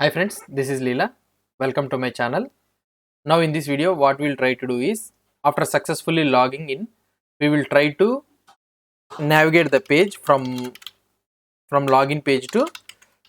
Hi friends, this is Leela. Welcome to my channel. Now in this video what we will try to do is, after successfully logging in, we will try to navigate the page from login page to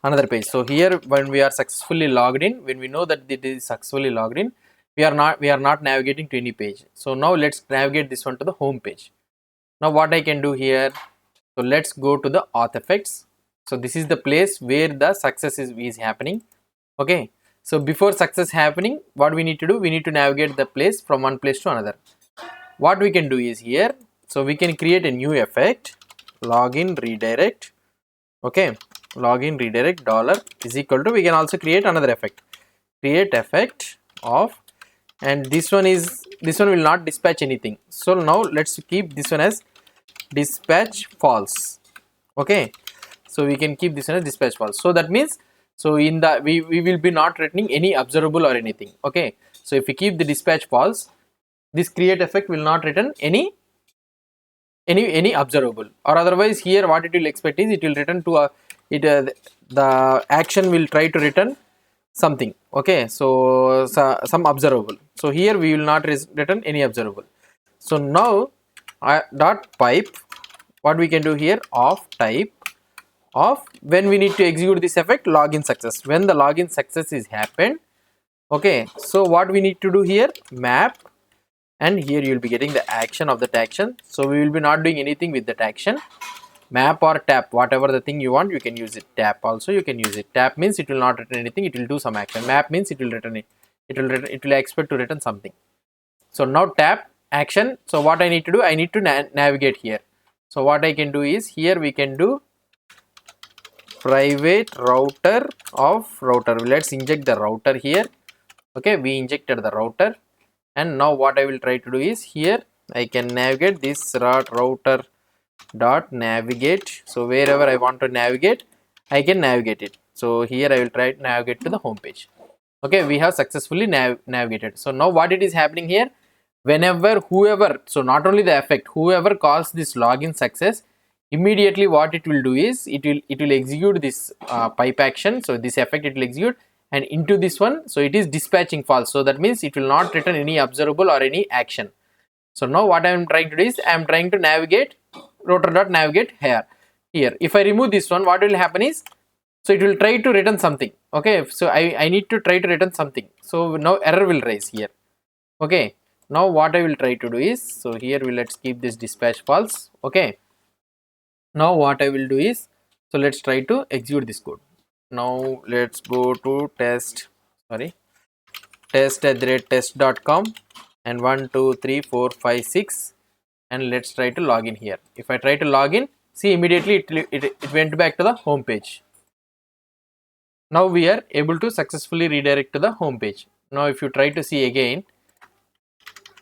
another page. So here when we are successfully logged in, when we know that it is successfully logged in, we are not navigating to any page. So now let's navigate this one to the home page. Now what I can do here, so let's go to the auth effects. So this is the place where the success is happening. Okay, so before success happening, what we need to do, we need to navigate the place from one place to another. What we can do is here, so we can create a new effect, login redirect. Okay, login redirect dollar is equal to, we can also create another effect, create effect of, and this one will not dispatch anything. So now let's keep this one as dispatch false. Okay, so we can keep this one as dispatch false. So that means, so in the we will be not returning any observable or anything. Okay, so if we keep the dispatch false, this create effect will not return any observable, or otherwise here what it will expect is, it will return to the action will try to return something. Okay, so some observable. So here we will not return any observable. So now dot pipe, what we can do here, of type of, when we need to execute this effect, login success, when the login success is happened. Okay, so what we need to do here, map, and here you will be getting the action of that action. So we will be not doing anything with that action. Map or tap, whatever the thing you want, you can use it. Tap also you can use it. Tap means it will not return anything, it will do some action. Map means it will return it, it will expect to return something. So now tap action. So what I need to do, I need to navigate here. So what I can do is, here we can do private router of router. Let's inject the router here. Okay, we injected the router, and now what I will try to do is, here I can navigate this router dot navigate. So wherever I want to navigate, I can navigate it. So here I will try to navigate to the home page. Okay, we have successfully navigated. So now what it is happening here, whenever whoever, so not only the effect, whoever calls this login success, immediately what it will do is, it will execute this pipe action. So this effect it will execute, and into this one, so it is dispatching false. So that means it will not return any observable or any action. So now what I am trying to do is, I am trying to navigate router dot navigate here. If I remove this one, what will happen is, so it will try to return something. Okay, so I need to try to return something. So now error will rise here. Okay, now what I will try to do is, so here let's keep this dispatch false. Okay, now what I will do is, so let's try to execute this code. Now let's go to test@test.com and 1 2 3 4 5 6, and let's try to log in here. If I try to log in, see, immediately it went back to the home page. Now we are able to successfully redirect to the home page. Now if you try to see again,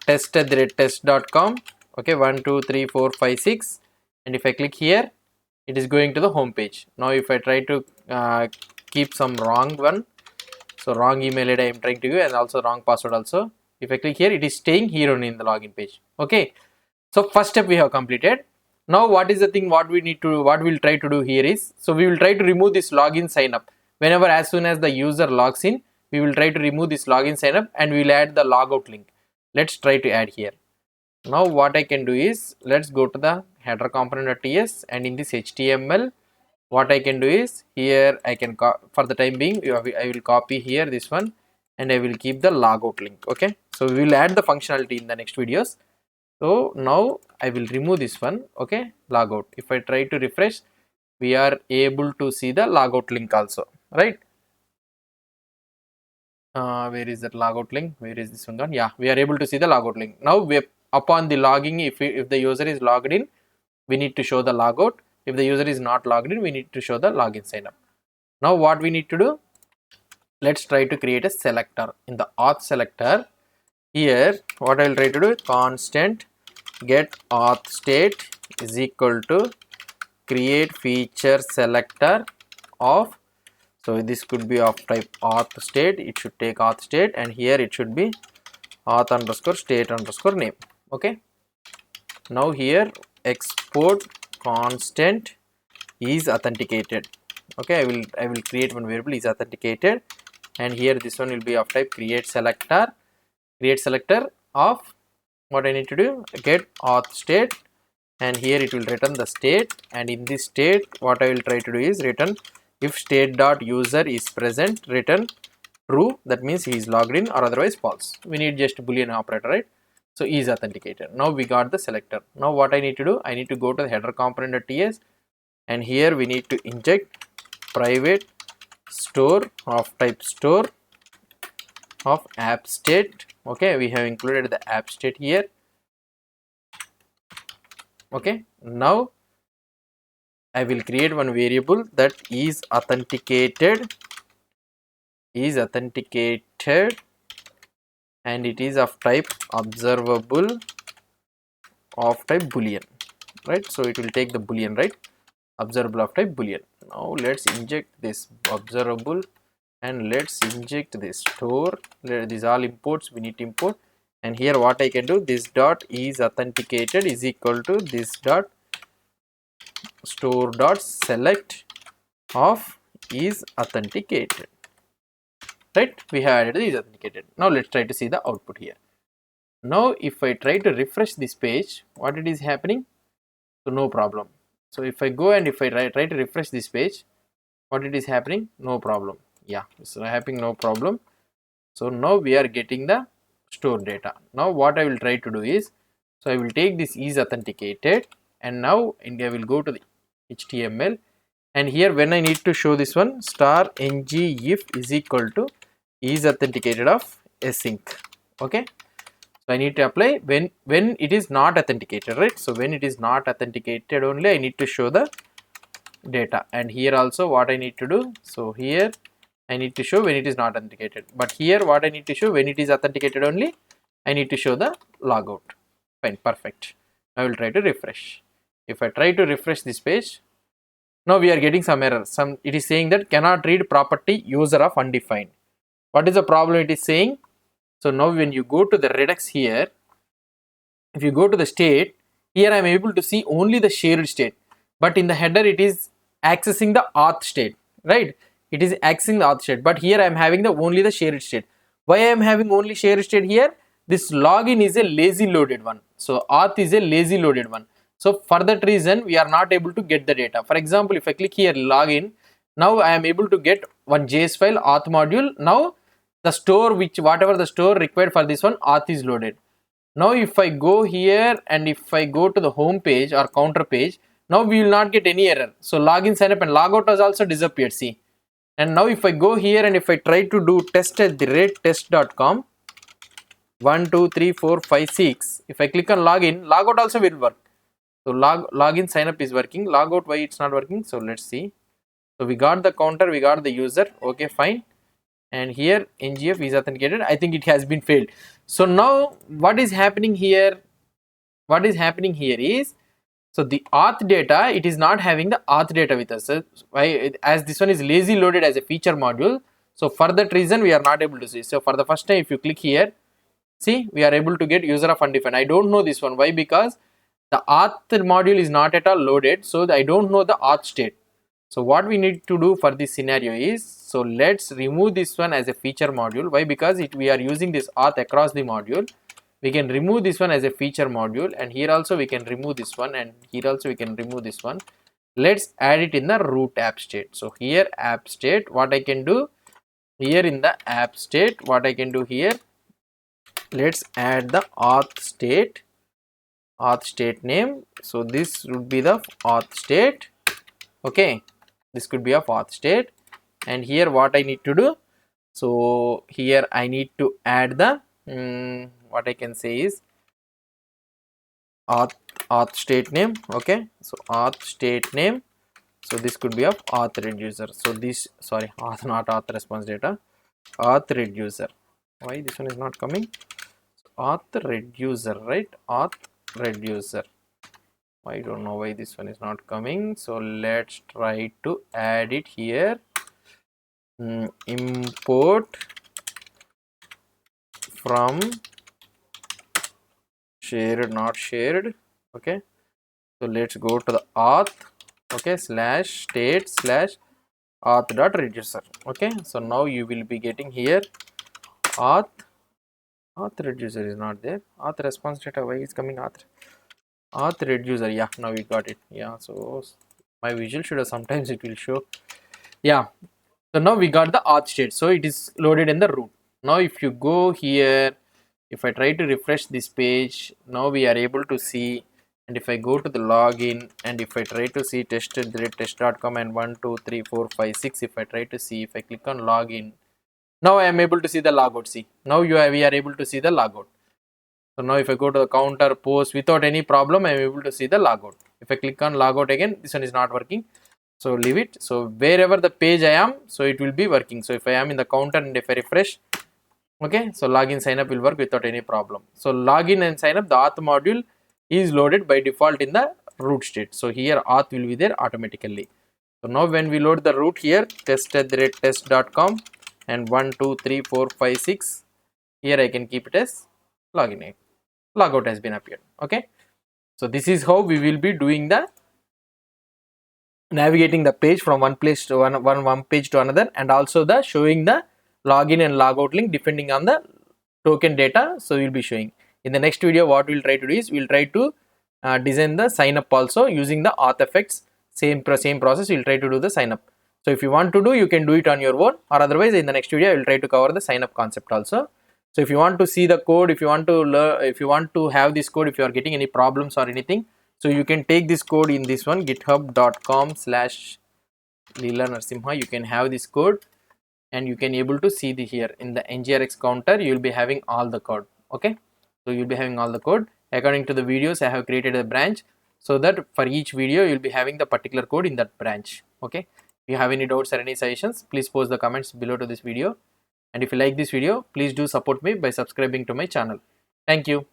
test@test.com, okay, 1 2 3 4 5 6, and if I click here, it is going to the home page. Now if I try to keep some wrong one, so wrong email ID I am trying to give, and also wrong password also, if I click here, it is staying here only in the login page. Okay, so first step we have completed. Now what is the thing, what we'll try to do here is, so we will try to remove this login sign up. Whenever, as soon as the user logs in, we will try to remove this login sign up, and we will add the logout link. Let's try to add here. Now what I can do is, let's go to the header component.ts, and in this HTML, what I can do is, here I can, for the time being, I will copy here this one, and I will keep the logout link. Okay, so we will add the functionality in the next videos. So now I will remove this one. Okay, logout. If I try to refresh, we are able to see the logout link also, right? Where is that logout link? Where is this one gone? Yeah, we are able to see the logout link. Now upon the logging, if the user is logged in, we need to show the logout. If the user is not logged in, we need to show the login sign up. Now what we need to do, let's try to create a selector. In the auth selector, here what I will try to do, constant get auth state is equal to create feature selector of, so this could be of type auth state, it should take auth state, and here it should be auth underscore state underscore name. Okay, now here export constant is authenticated. Okay, I will create one variable is authenticated, and here this one will be of type create selector of what I need to do, get auth state, and here it will return the state, and in this state what I will try to do is return if state dot user is present, return true, that means he is logged in, or otherwise false. We need just boolean operator, right? So he is authenticated. Now we got the selector. Now what I need to do, I need to go to the header component.ts, and here we need to inject private store of type store of app state. Okay, we have included the app state here. Okay, now I will create one variable that is authenticated, and it is of type observable of type boolean, right? So it will take the boolean, right? Observable of type boolean. Now let's inject this observable, and let's inject this store. These all imports we need to import, and here what I can do, this dot is authenticated is equal to this dot store dot select of is authenticated, right? We have added is authenticated. Now let's try to see the output here. Now if I try to refresh this page, what it is happening? So no problem. So if I go and if I try to refresh this page, what it is happening? No problem. Yeah, it's happening, no problem. So now we are getting the store data. Now what I will try to do is, so I will take this is authenticated, and now I will go to the HTML, and here when I need to show this one, star ng if is equal to is authenticated of async. Okay, so I need to apply when it is not authenticated, right? So when it is not authenticated only I need to show the data, and here also what I need to do, so here I need to show when it is not authenticated, but here what I need to show, when it is authenticated only I need to show the logout. Fine, perfect. I will try to refresh. If I try to refresh this page, now we are getting some error. It is saying that cannot read property user of undefined. What is the problem it is saying? So now when you go to the Redux here, if you go to the state, here I am able to see only the shared state, but in the header it is accessing the auth state, right? It is accessing the auth state, but here I am having the only the shared state. Why I am having only shared state here? This login is a lazy loaded one, so auth is a lazy loaded one. So for that reason we are not able to get the data. For example, if I click here login, now I am able to get one JS file auth module. Now the store, which whatever the store required for this one, auth is loaded. Now if I go here and if I go to the home page or counter page, now we will not get any error. So login, sign up and logout has also disappeared, see. And now if I go here and if I try to do test@test.com 1 2 3 4 5 6, if I click on login, logout also will work. So login sign up is working, logout why it's not working? So let's see. So we got the counter, we got the user, okay fine, and here ngf is authenticated. I think it has been failed. So now what is happening here? What is happening here is, so the auth data, it is not having the auth data with us. So why? As this one is lazy loaded as a feature module, so for that reason we are not able to see. So for the first time if you click here, see, we are able to get user of undefined. I don't know this one, why? Because the auth module is not at all loaded, so I don't know the auth state. So what we need to do for this scenario is, so let's remove this one as a feature module. Why? Because we are using this auth across the module. We can remove this one as a feature module, and here also we can remove this one, and here also we can remove this one. Let's add it in the root app state. So here app state, what I can do here in the app state, what I can do here, let's add the auth state name. So this would be the auth state. Okay, this could be a auth state, and here what I need to do, so here I need to add the what I can say is auth state name. Okay, so auth state name, so this could be of auth reducer. So this, sorry, auth, not auth response data, auth reducer. Why this one is not coming? So auth reducer, right? Auth reducer. I don't know why this one is not coming. So let's try to add it here. Import from shared, not shared. Okay, so let's go to the auth, okay, slash state slash auth.reducer. Okay, so now you will be getting here auth reducer is not there. Auth response data, why is coming auth reducer? Yeah, now we got it. Yeah, so my visual should have, sometimes it will show. Yeah, so now we got the auth state, so it is loaded in the root. Now if you go here, if I try to refresh this page, now we are able to see. And if I go to the login and if I try to see test.com and 1 2 3 4 5 6, if I try to see, if I click on login, now I am able to see the logout. See, now we are able to see the logout. So now if I go to the counter post without any problem, I am able to see the logout. If I click on logout again, this one is not working, so leave it. So wherever the page I am, so it will be working. So if I am in the counter and if I refresh, okay, so login sign up will work without any problem. So login and sign up, the auth module is loaded by default in the root state. So here auth will be there automatically. So now when we load the root here, test@test.com and 1 2 3 4 5 6, here I can keep it as login. Logout has been appeared. Okay, so this is how we will be doing the navigating the page from one place to one page to another, and also the showing the login and logout link depending on the token data. So we'll be showing in the next video. What we'll try to do is we'll try to design the sign up also using the auth effects. Same process, we'll try to do the sign up. So if you want to do, you can do it on your own, or otherwise in the next video I will try to cover the sign up concept also. So if you want to see the code, if you want to learn, if you want to have this code, if you are getting any problems or anything, so you can take this code in this one, github.com/Leela Narsimha. You can have this code and you can able to see the here in the Ngrx counter, you will be having all the code. Okay, so you'll be having all the code according to the videos. I have created a branch so that for each video you'll be having the particular code in that branch. Okay, if you have any doubts or any suggestions, please post the comments below to this video. And if you like this video, please do support me by subscribing to my channel. Thank you.